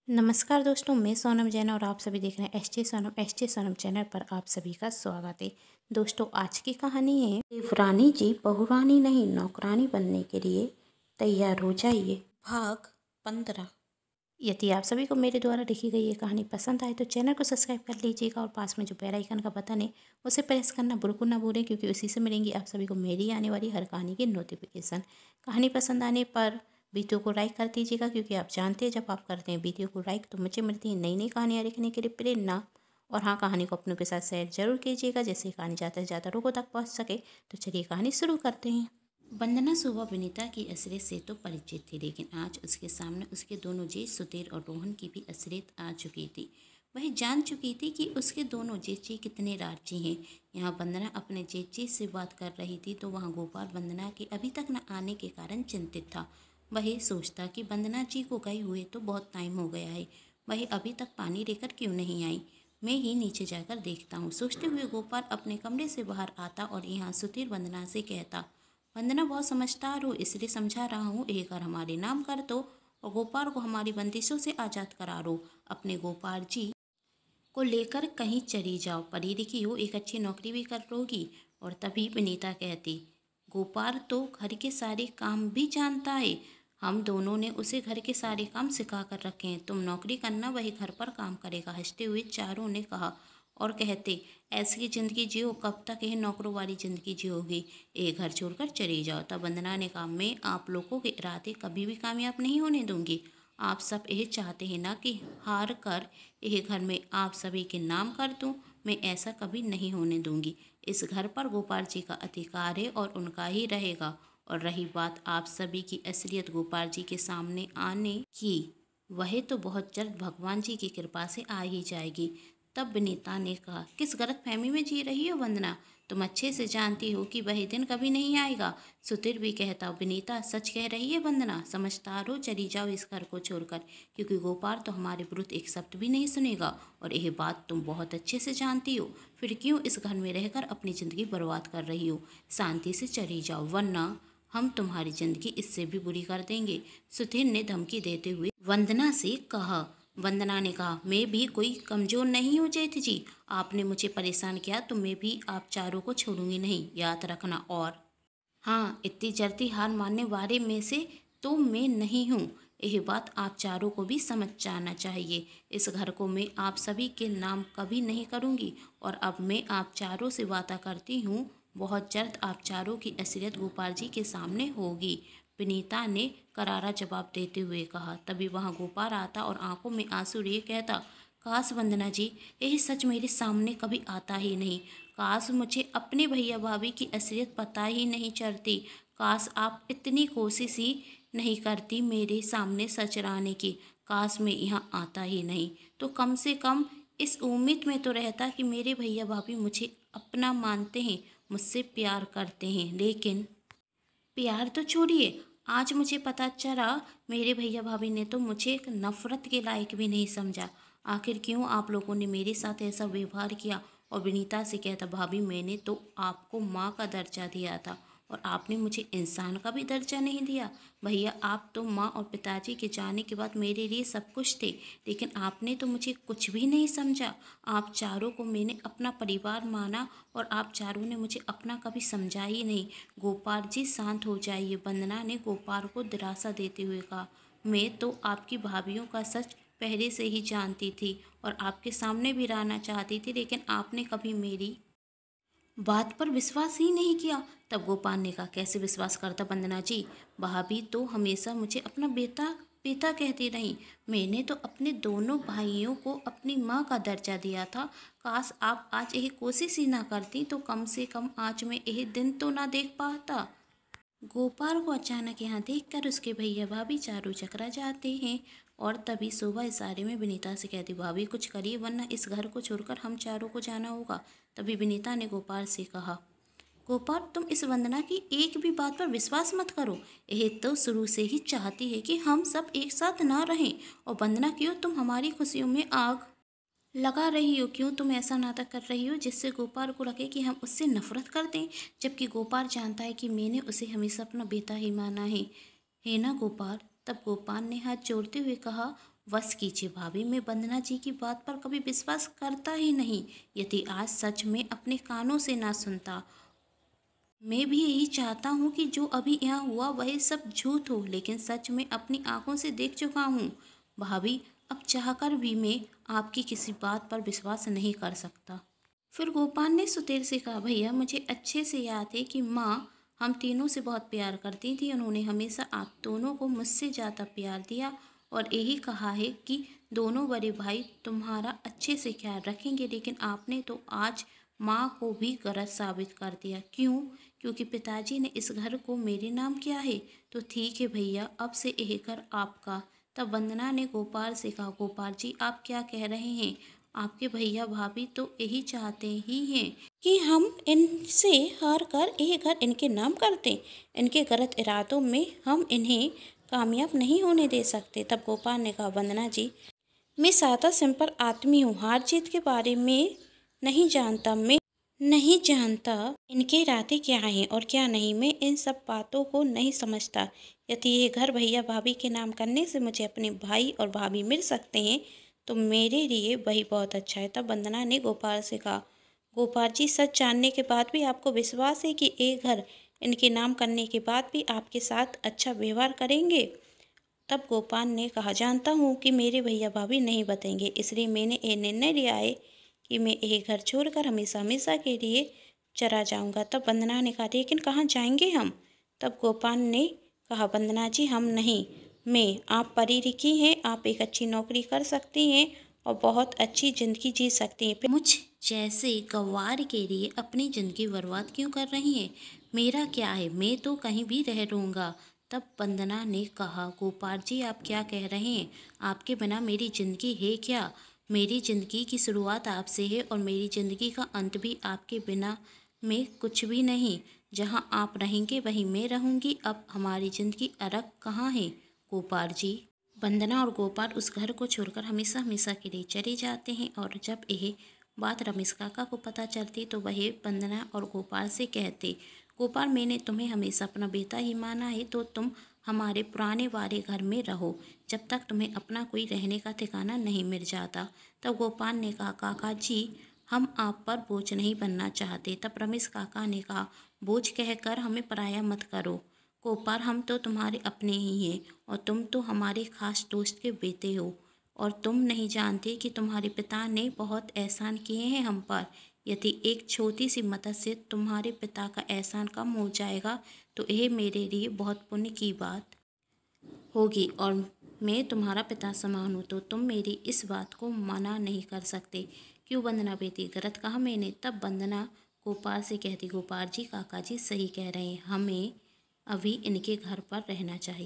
नमस्कार दोस्तों, मैं सोनम जैन और आप सभी देख रहे हैं एस टी सोनम चैनल पर आप सभी का स्वागत है। दोस्तों, आज की कहानी है देवरानी जी बहुरानी नहीं नौकरानी बनने के लिए तैयार हो जाइए। भाग 15। यदि आप सभी को मेरे द्वारा लिखी गई ये कहानी पसंद आए तो चैनल को सब्सक्राइब कर लीजिएगा और पास में जो बेल आइकन का बटन है उसे प्रेस करना बिल्कुल ना भूलें, क्योंकि उसी से मिलेंगी आप सभी को मेरी आने वाली हर कहानी की नोटिफिकेशन। कहानी पसंद आने पर वीडियो को लाइक कर दीजिएगा, क्योंकि आप जानते हैं जब आप करते हैं वीडियो को लाइक तो मुझे मिलती है नई नई कहानियाँ लिखने के लिए प्रेरणा। और हाँ, कहानी को अपनों के साथ शेयर जरूर कीजिएगा, जैसे कहानी ज़्यादा से ज़्यादा लोगों तक पहुँच सके। तो चलिए कहानी शुरू करते हैं। वंदना सुबह विनीता की असलियत से तो परिचित थी, लेकिन आज उसके सामने उसके दोनों जेठ सुधीर और रोहन की भी असलियत आ चुकी थी। वह जान चुकी थी कि उसके दोनों जेठी कितने लालची हैं। यहाँ वंदना अपने जेठी से बात कर रही थी तो वहाँ गोपाल वंदना के अभी तक न आने के कारण चिंतित था। वह सोचता कि वंदना जी को गए हुए तो बहुत टाइम हो गया है, वह अभी तक पानी लेकर क्यों नहीं आई। मैं ही नीचे जाकर देखता हूँ। सोचते हुए गोपाल अपने कमरे से बाहर आता और यहाँ सुधीर वंदना से कहता, वंदना बहुत समझदार हो, इसलिए समझा रहा हूँ, एक घर हमारे नाम कर दो और गोपाल को हमारी बंदिशों से आज़ाद करा लो। अपने गोपाल जी को लेकर कहीं चली जाओ, पढ़ी लिखी हो, एक अच्छी नौकरी भी कर लोगी। और तभी विनीता कहती, गोपाल तो घर के सारे काम भी जानता है, हम दोनों ने उसे घर के सारे काम सिखा कर रखे हैं, तुम नौकरी करना, वही घर पर काम करेगा। हंसते हुए चारों ने कहा और कहते, ऐसी ज़िंदगी जियो, कब तक यह नौकरों वाली ज़िंदगी जियोगी, एक घर छोड़कर चली जाओ। तब वंदना ने कहा, मैं आप लोगों के इरादे कभी भी कामयाब नहीं होने दूंगी। आप सब यह चाहते हैं ना कि हार कर यह घर में आप सभी के नाम कर दूं, मैं ऐसा कभी नहीं होने दूंगी। इस घर पर गोपाल जी का अधिकार है और उनका ही रहेगा। और रही बात आप सभी की असलियत गोपाल जी के सामने आने की, वह तो बहुत जल्द भगवान जी की कृपा से आ ही जाएगी। तब विनीता ने कहा, किस गलत फहमी में जी रही हो वंदना, तुम अच्छे से जानती हो कि वही दिन कभी नहीं आएगा। सुधीर भी कहता, विनीता सच कह रही है वंदना, समझदार हो, चली जाओ इस घर को छोड़कर, क्योंकि गोपाल तो हमारे विरुद्ध एक शब्द भी नहीं सुनेगा और यह बात तुम बहुत अच्छे से जानती हो। फिर क्यों इस घर में रहकर अपनी ज़िंदगी बर्बाद कर रही हो। शांति से चली जाओ, वरना हम तुम्हारी ज़िंदगी इससे भी बुरी कर देंगे। सुधीर ने धमकी देते हुए वंदना से कहा। वंदना ने कहा, मैं भी कोई कमज़ोर नहीं हूँ जेठ जी, आपने मुझे परेशान किया तो मैं भी आप चारों को छोड़ूंगी नहीं, याद रखना। और हाँ, इतनी जल्दी हार मानने वाले में से तो मैं नहीं हूँ, यह बात आप चारों को भी समझ जाना चाहिए। इस घर को मैं आप सभी के नाम कभी नहीं करूँगी और अब मैं आप चारों से वादा करती हूँ, बहुत जल्द आप चारों की असलियत गोपाल जी के सामने होगी। विनीता ने करारा जवाब देते हुए कहा। तभी वहाँ गोपाल आता और आंखों में आंसू लिए कहता, काश वंदना जी, यही सच मेरे सामने कभी आता ही नहीं। काश मुझे अपने भैया भाभी की असलियत पता ही नहीं चलती। काश आप इतनी कोशिश ही नहीं करती मेरे सामने सच लाने की। काश मैं यहाँ आता ही नहीं तो कम से कम इस उम्मीद में तो रहता कि मेरे भैया भाभी मुझे अपना मानते हैं, मुझसे प्यार करते हैं। लेकिन प्यार तो छोड़िए, आज मुझे पता चला मेरे भैया भाभी ने तो मुझे एक नफ़रत के लायक भी नहीं समझा। आखिर क्यों आप लोगों ने मेरे साथ ऐसा व्यवहार किया। और विनीता से कहता, भाभी मैंने तो आपको माँ का दर्जा दिया था और आपने मुझे इंसान का भी दर्जा नहीं दिया। भैया आप तो माँ और पिताजी के जाने के बाद मेरे लिए सब कुछ थे, लेकिन आपने तो मुझे कुछ भी नहीं समझा। आप चारों को मैंने अपना परिवार माना और आप चारों ने मुझे अपना कभी समझा ही नहीं। गोपाल जी शांत हो जाइए, वंदना ने गोपाल को दिलासा देते हुए कहा, मैं तो आपकी भाभीियों का सच पहले से ही जानती थी और आपके सामने भी रहना चाहती थी, लेकिन आपने कभी मेरी बात पर विश्वास ही नहीं किया। तब गोपाल ने कहा, कैसे विश्वास करता वंदना जी, भाभी तो हमेशा मुझे अपना बेटा बेटा कहती रही, मैंने तो अपने दोनों भाइयों को अपनी माँ का दर्जा दिया था। काश आप आज यही कोशिश ही ना करती तो कम से कम आज मैं यही दिन तो ना देख पाता। गोपाल को अचानक यहाँ देखकर उसके भैया भाभी चारों चकरा जाते हैं। और तभी शोभा इशारे में विनीता से कहती, भाभी कुछ करिए वरना इस घर को छोड़कर हम चारों को जाना होगा। तभी विनीता ने गोपाल से कहा, गोपाल तुम इस वंदना की एक भी बात पर विश्वास मत करो, यह तो शुरू से ही चाहती है कि हम सब एक साथ ना रहें। और वंदना क्यों तुम हमारी खुशियों में आग लगा रही हो, क्यों तुम ऐसा नाटक कर रही हो जिससे गोपाल को लगे कि हम उससे नफरत करते हैं, जबकि गोपाल जानता है कि मैंने उसे हमेशा अपना बेटा ही माना है ना गोपाल। तब गोपाल ने हाथ जोड़ते हुए कहा, बस कीजिए भाभी, मैं वंदना जी की बात पर कभी विश्वास करता ही नहीं। यदि आज सच में अपने कानों से ना सुनता। मैं भी यही चाहता हूँ कि जो अभी यहाँ हुआ वह सब झूठ हो, लेकिन सच में अपनी आंखों से देख चुका हूँ। भाभी, अब चाहकर भी मैं आपकी किसी बात पर विश्वास नहीं कर सकता। फिर गोपाल ने सुतेर से कहा, भैया मुझे अच्छे से याद है कि माँ हम तीनों से बहुत प्यार करती थी। उन्होंने हमेशा आप दोनों को मुझसे ज़्यादा प्यार दिया और यही कहा है कि दोनों बड़े भाई तुम्हारा अच्छे से ख्याल रखेंगे, लेकिन आपने तो आज माँ को भी गलत साबित कर दिया। क्यों? क्योंकि पिताजी ने इस घर को मेरे नाम किया है। तो ठीक है भैया, अब से यह घर आपका। तब वंदना ने गोपाल से कहा, गोपाल जी आप क्या कह रहे हैं? आपके भैया भाभी तो यही चाहते ही हैं कि हम इनसे हार कर यह घर इनके नाम कर दें। इनके गलत इरादों में हम इन्हें कामयाब नहीं होने दे सकते। तब गोपाल ने कहा, वंदना जी मैं सादा सिंपल आदमी हूँ, हार जीत के बारे में नहीं जानता। मैं नहीं जानता इनके इरादे क्या हैं और क्या नहीं। मैं इन सब बातों को नहीं समझता। यदि ये घर भैया भाभी के नाम करने से मुझे अपने भाई और भाभी मिल सकते हैं तो मेरे लिए वही बहुत अच्छा है। तब वंदना ने गोपाल से कहा, गोपाल जी सच जानने के बाद भी आपको विश्वास है कि ये घर इनके नाम करने के बाद भी आपके साथ अच्छा व्यवहार करेंगे? तब गोपाल ने कहा, जानता हूँ कि मेरे भैया भाभी नहीं बताएंगे, इसलिए मैंने ये निर्णय लिया है कि मैं ये घर छोड़कर हमेशा हमेशा के लिए चला जाऊँगा। तब वंदना ने कहा, लेकिन कहाँ जाएंगे हम? तब गोपाल ने कहा, वंदना जी हम नहीं, मैं। आप पढ़ी लिखी हैं, आप एक अच्छी नौकरी कर सकती हैं और बहुत अच्छी ज़िंदगी जी सकती हैं। फिर मुझ जैसे गंवार के लिए अपनी ज़िंदगी बर्बाद क्यों कर रही हैं? मेरा क्या है, मैं तो कहीं भी रह लूँगा। तब वंदना ने कहा, गोपाल जी आप क्या कह रहे हैं? आपके बिना मेरी ज़िंदगी है क्या? मेरी ज़िंदगी की शुरुआत आपसे है और मेरी ज़िंदगी का अंत भी आपके बिना में कुछ भी नहीं। जहाँ आप रहेंगे वहीं मैं रहूँगी। अब हमारी ज़िंदगी अलग कहाँ है गोपाल जी? वंदना और गोपाल उस घर को छोड़कर हमेशा हमेशा के लिए चले जाते हैं और जब यह बात रमेश काका को पता चलती तो वह वंदना और गोपाल से कहते, गोपाल मैंने तुम्हें हमेशा अपना बेटा ही माना है, तो तुम हमारे पुराने वाले घर में रहो जब तक तुम्हें अपना कोई रहने का ठिकाना नहीं मिल जाता। तब गोपाल ने कहा, काका जी हम आप पर बोझ नहीं बनना चाहते। तब रमेश काका ने कहा, बोझ कहकर हमें पराया मत करो गोपाल, हम तो तुम्हारे अपने ही हैं और तुम तो हमारे खास दोस्त के बेटे हो और तुम नहीं जानते कि तुम्हारे पिता ने बहुत एहसान किए हैं हम पर। यदि एक छोटी सी मदद से तुम्हारे पिता का एहसान कम हो जाएगा तो यह मेरे लिए बहुत पुण्य की बात होगी और मैं तुम्हारा पिता समान हूँ, तो तुम मेरी इस बात को मना नहीं कर सकते। क्यों वंदना बेटी, गलत कहा मैंने? तब वंदना गोपाल से कहती, गोपाल जी काका जी सही कह रहे हैं, हमें अभी इनके घर पर रहना चाहिए।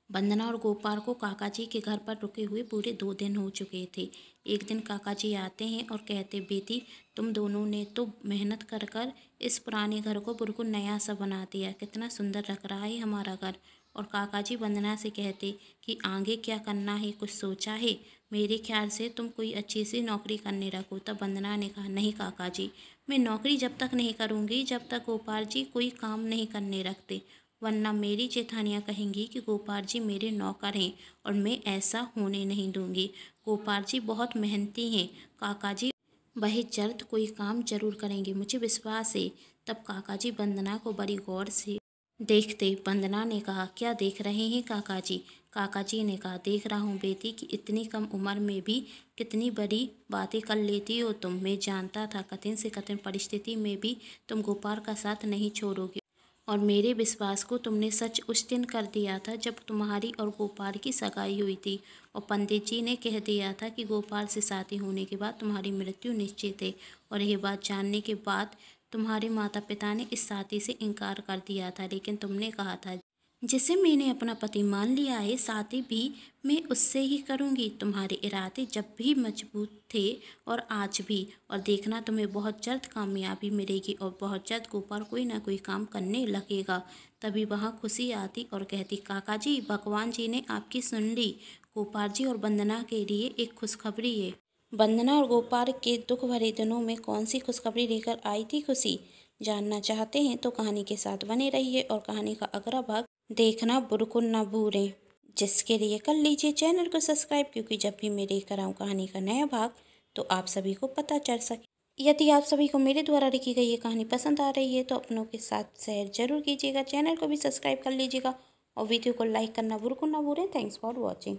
वंदना और गोपाल को काका जी के घर पर रुके हुए पूरे 2 दिन हो चुके थे। एक दिन काका जी आते हैं और कहते, बेटी तुम दोनों ने तो मेहनत कर कर इस पुराने घर को बिल्कुल नया सा बना दिया, कितना सुंदर लग रहा है हमारा घर। और काका जी वंदना से कहते कि आगे क्या करना है, कुछ सोचा है? मेरे ख्याल से तुम कोई अच्छी सी नौकरी करने रखो। तब वंदना ने कहा, नहीं काका जी, मैं नौकरी जब तक नहीं करूँगी जब तक गोपाल जी कोई काम नहीं करने रखते, वरना मेरी जेठानियाँ कहेंगी कि गोपाल जी मेरे नौकर हैं और मैं ऐसा होने नहीं दूंगी। गोपाल जी बहुत मेहनती हैं काका जी, वह जल्द कोई काम जरूर करेंगे, मुझे विश्वास है। तब काका जी वंदना को बड़ी गौर से देखते। वंदना ने कहा, क्या देख रहे हैं काका जी? काका जी ने कहा, देख रहा हूँ बेटी कि इतनी कम उम्र में भी कितनी बड़ी बातें कर लेती हो तुम। मैं जानता था कठिन से कठिन परिस्थिति में भी तुम गोपाल का साथ नहीं छोड़ोगे और मेरे विश्वास को तुमने सच उस दिन कर दिया था जब तुम्हारी और गोपाल की सगाई हुई थी और पंडित जी ने कह दिया था कि गोपाल से शादी होने के बाद तुम्हारी मृत्यु निश्चित है। और यह बात जानने के बाद तुम्हारे माता पिता ने इस शादी से इनकार कर दिया था, लेकिन तुमने कहा था जिसे मैंने अपना पति मान लिया है शादी भी मैं उससे ही करूंगी। तुम्हारे इरादे जब भी मजबूत थे और आज भी, और देखना तुम्हें बहुत जल्द कामयाबी मिलेगी और बहुत जल्द गोपाल कोई ना कोई काम करने लगेगा। तभी वहाँ खुशी आती और कहती, काका जी भगवान जी ने आपकी सुन ली। गोपाल जी और वंदना के लिए एक खुशखबरी है। वंदना और गोपाल के दुख भरे दिनों में कौन सी खुशखबरी लेकर आई थी खुशी? जानना चाहते हैं तो कहानी के साथ बने रहिए और कहानी का अगला भाग देखना बिल्कुल न भूलें। जिसके लिए कर लीजिए चैनल को सब्सक्राइब, क्योंकि जब भी मैं लेकर आऊँ कहानी का नया भाग तो आप सभी को पता चल सके। यदि आप सभी को मेरे द्वारा लिखी गई ये कहानी पसंद आ रही है तो अपनों के साथ शेयर जरूर कीजिएगा, चैनल को भी सब्सक्राइब कर लीजिएगा और वीडियो को लाइक करना बिल्कुल ना भूलें। Thanks for watching.